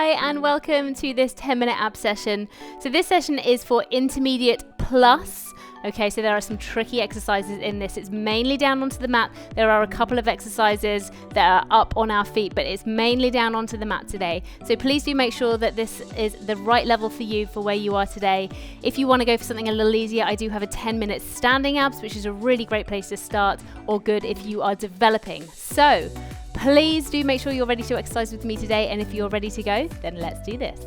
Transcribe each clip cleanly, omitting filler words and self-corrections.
Hi and welcome to this 10-minute ab session. So this session is for intermediate plus. Okay, so there are some tricky exercises in this. It's mainly down onto the mat. There are a couple of exercises that are up on our feet, but it's mainly down onto the mat today. So please do make sure that this is the right level for you for where you are today. If you want to go for something a little easier, I do have a 10-minute standing abs, which is a really great place to start, or good if you are developing. So please do make sure you're ready to exercise with me today, and if you're ready to go, then let's do this.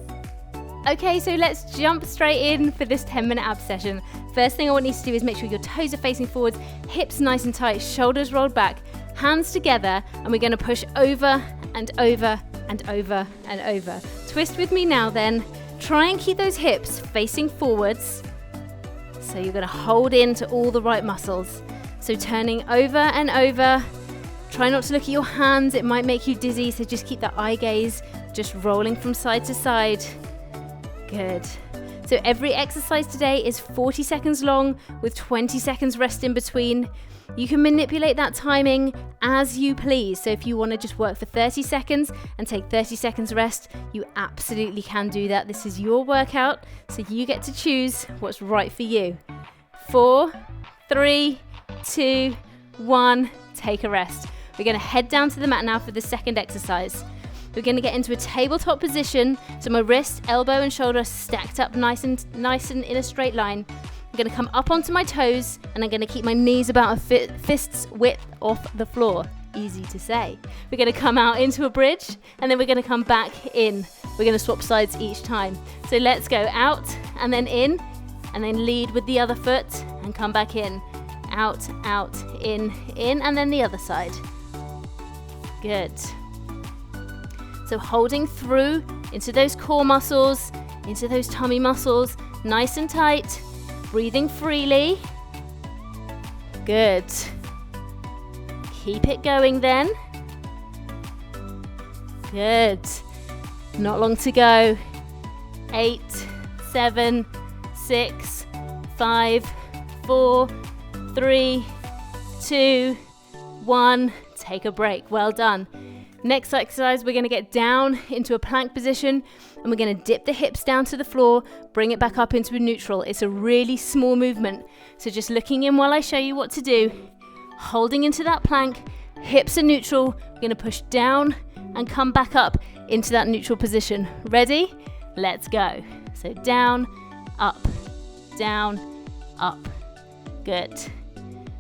Okay, so let's jump straight in for this 10-minute ab session. First thing I want you to do is make sure your toes are facing forwards, hips nice and tight, shoulders rolled back, hands together, and we're going to push over and over and over and over. Twist with me now then. Try and keep those hips facing forwards. So you're going to hold into all the right muscles. So turning over and over. Try not to look at your hands, it might make you dizzy, so just keep that eye gaze just rolling from side to side. Good. So every exercise today is 40 seconds long with 20 seconds rest in between. You can manipulate that timing as you please. So if you want to just work for 30 seconds and take 30 seconds rest, you absolutely can do that. This is your workout, so you get to choose what's right for you. 4, 3, 2, 1, take a rest. We're going to head down to the mat now for the second exercise. We're going to get into a tabletop position, so my wrist, elbow and shoulder stacked up nice and in a straight line. I'm going to come up onto my toes and I'm going to keep my knees about a fist's width off the floor. Easy to say. We're going to come out into a bridge and then we're going to come back in. We're going to swap sides each time. So let's go out and then in, and then lead with the other foot and come back in. Out, out, in, and then the other side. Good. So holding through into those core muscles, into those tummy muscles, nice and tight, breathing freely. Good. Keep it going then. Good. Not long to go. 8, 7, 6, 5, 4, 3, 2, 1. Take a break. Well done. Next exercise, we're going to get down into a plank position and we're going to dip the hips down to the floor, bring it back up into a neutral. It's a really small movement. So just looking in while I show you what to do, holding into that plank, hips are neutral. We're going to push down and come back up into that neutral position. Ready? Let's go. So down, up, up. Good.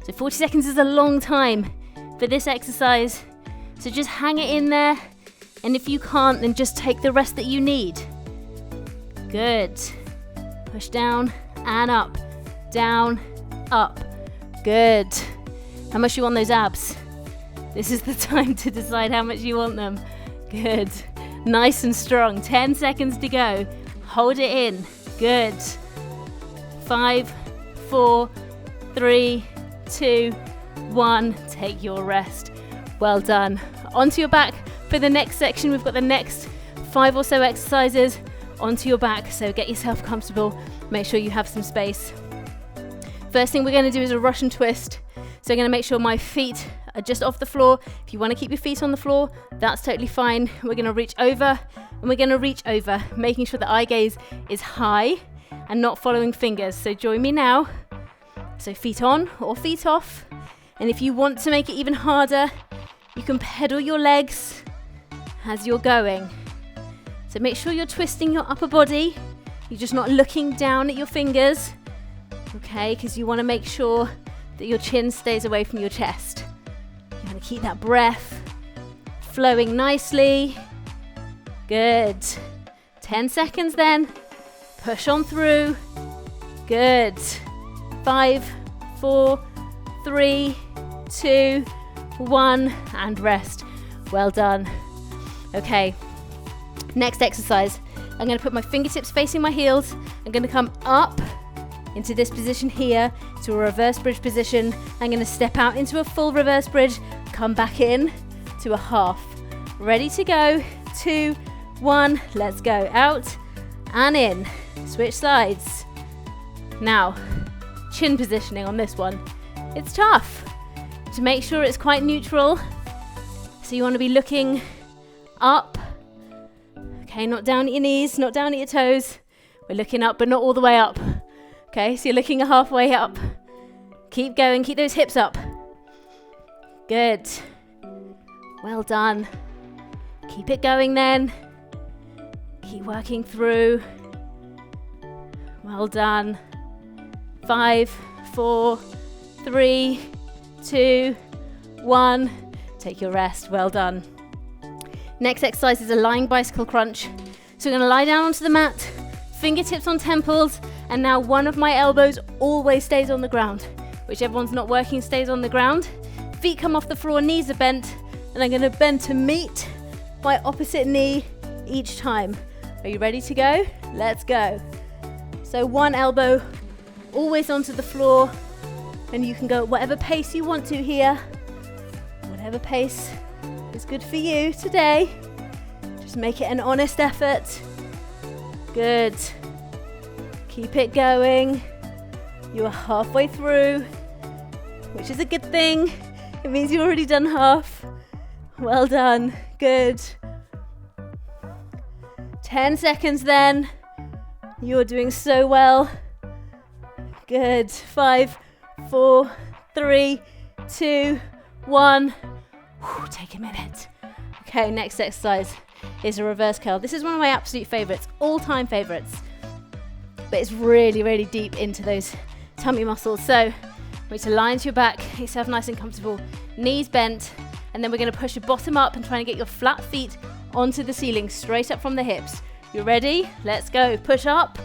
So 40 seconds is a long time for this exercise. So just hang it in there, and if you can't, then just take the rest that you need. Good. Push down and up, down, up. Good. How much you want those abs? This is the time to decide how much you want them. Good. Nice and strong. 10 seconds to go. Hold it in. Good. 5, 4, 3, 2, 1. Take your rest. Well done. Onto your back for the next section. We've got the next 5 or so exercises onto your back. So get yourself comfortable. Make sure you have some space. First thing we're going to do is a Russian twist. So I'm going to make sure my feet are just off the floor. If you want to keep your feet on the floor, that's totally fine. We're going to reach over and we're going to reach over, making sure the eye gaze is high and not following fingers. So join me now. So feet on or feet off. And if you want to make it even harder, you can pedal your legs as you're going. So make sure you're twisting your upper body. You're just not looking down at your fingers. Okay, because you want to make sure that your chin stays away from your chest. You want to keep that breath flowing nicely. Good. 10 seconds then. Push on through. Good. 5, 4, 3, 2, 1, and rest. Well done. Okay, next exercise. I'm going to put my fingertips facing my heels. I'm going to come up into this position here, to a reverse bridge position. I'm going to step out into a full reverse bridge, come back in to a half. Ready to go. 2, 1, let's go. Out and in. Switch sides. Now, chin positioning on this one. It's tough to make sure it's quite neutral. So you want to be looking up. Okay, not down at your knees, not down at your toes. We're looking up, but not all the way up. Okay, so you're looking halfway up. Keep going, keep those hips up. Good. Well done. Keep it going then. Keep working through. Well done. 5, 4, 3, 2, 1. Take your rest. Well done. Next exercise is a lying bicycle crunch. So we're going to lie down onto the mat, fingertips on temples, and now one of my elbows always stays on the ground. Whichever one's not working stays on the ground. Feet come off the floor, knees are bent, and I'm going to bend to meet my opposite knee each time. Are you ready to go? Let's go. So one elbow always onto the floor, and you can go at whatever pace you want to here. Whatever pace is good for you today. Just make it an honest effort. Good. Keep it going. You are halfway through, which is a good thing. It means you've already done half. Well done. Good. 10 seconds then. You're doing so well. Good. 5, 4, 3, 2, 1. Take a minute. Okay, next exercise is a reverse curl. This is one of my absolute favorites, all-time favorites. But it's really, really deep into those tummy muscles. So we're going to lie into your back, get yourself nice and comfortable, knees bent, and then we're going to push your bottom up and try and get your flat feet onto the ceiling, straight up from the hips. You ready? Let's go. Push up,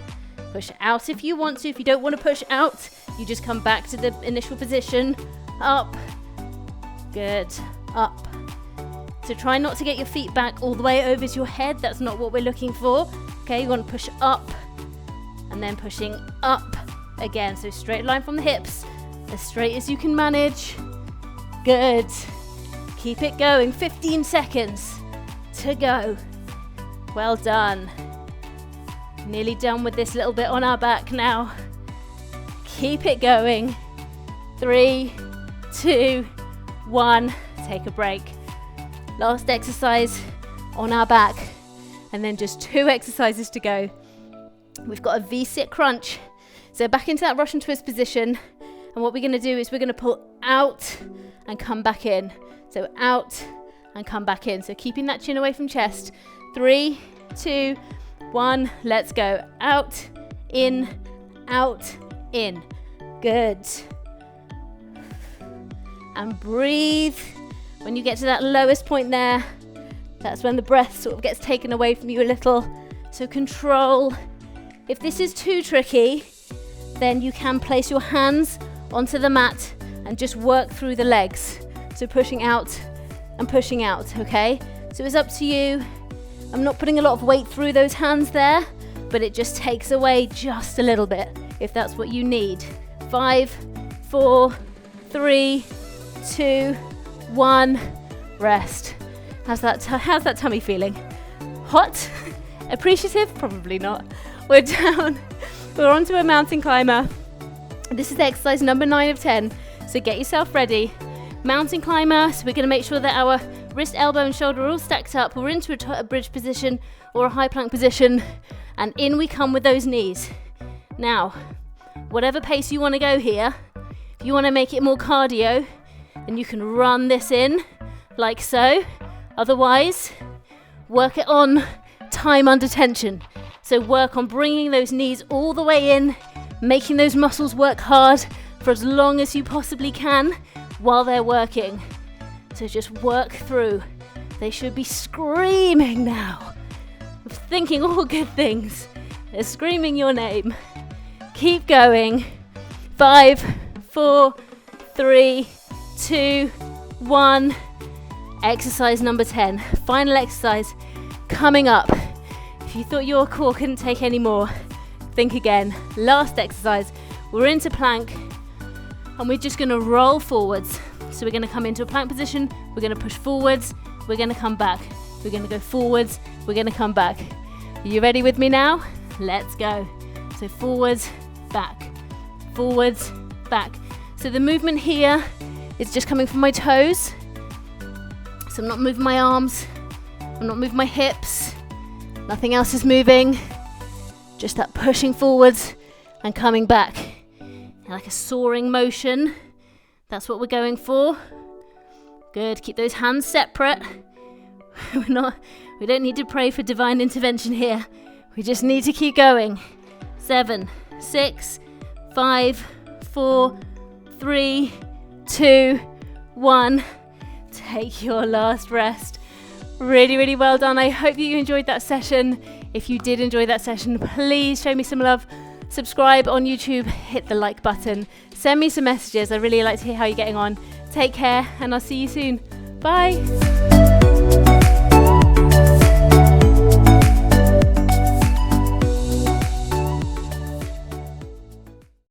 push out if you want to. If you don't want to push out, you just come back to the initial position. Up. Good. Up. So try not to get your feet back all the way over to your head. That's not what we're looking for. Okay, you want to push up and then pushing up again. So straight line from the hips, as straight as you can manage. Good. Keep it going. 15 seconds to go. Well done. Nearly done with this little bit on our back now. Keep it going. 3, 2, 1. Take a break. Last exercise on our back, and then just 2 exercises to go. We've got a V-sit crunch. So back into that Russian twist position, and what we're going to do is we're going to pull out and come back in. So out and come back in. So keeping that chin away from chest. 3, 2, 1. Let's go. Out, in, out, in. Good. And breathe. When you get to that lowest point there, that's when the breath sort of gets taken away from you a little. So control. If this is too tricky, then you can place your hands onto the mat and just work through the legs. So pushing out and pushing out, okay? So it's up to you. I'm not putting a lot of weight through those hands there, but it just takes away just a little bit if that's what you need. 5, 4, 3, 2, 1. Rest. How's that tummy feeling? Hot? Appreciative? Probably not. We're down. We're onto a mountain climber. This is exercise number 9 of 10. So get yourself ready. Mountain climber. So we're going to make sure that our wrist, elbow and shoulder are all stacked up. We're into a bridge position or a high plank position. And in we come with those knees. Now, whatever pace you want to go here, if you want to make it more cardio, then you can run this in like so. Otherwise, work it on time under tension. So work on bringing those knees all the way in, making those muscles work hard for as long as you possibly can while they're working. So just work through. They should be screaming now, thinking all good things. They're screaming your name. Keep going. 5, 4, 3, 2, 1. Exercise number 10. Final exercise coming up. If you thought your core couldn't take any more, think again. Last exercise. We're into plank and we're just going to roll forwards. So we're going to come into a plank position. We're going to push forwards. We're going to come back. We're going to go forwards. We're going to come back. Are you ready with me now? Let's go. So forwards, back, forwards, back. So the movement here is just coming from my toes. So I'm not moving my arms. I'm not moving my hips. Nothing else is moving. Just that pushing forwards and coming back. Like a soaring motion. That's what we're going for. Good, keep those hands separate. We don't need to pray for divine intervention here. We just need to keep going. 7, 6, 5, 4, 3, 2, 1. Take your last rest. Really, really well done. I hope that you enjoyed that session. If you did enjoy that session, please show me some love. Subscribe on YouTube, hit the like button. Send me some messages. I really like to hear how you're getting on. Take care, and I'll see you soon. Bye.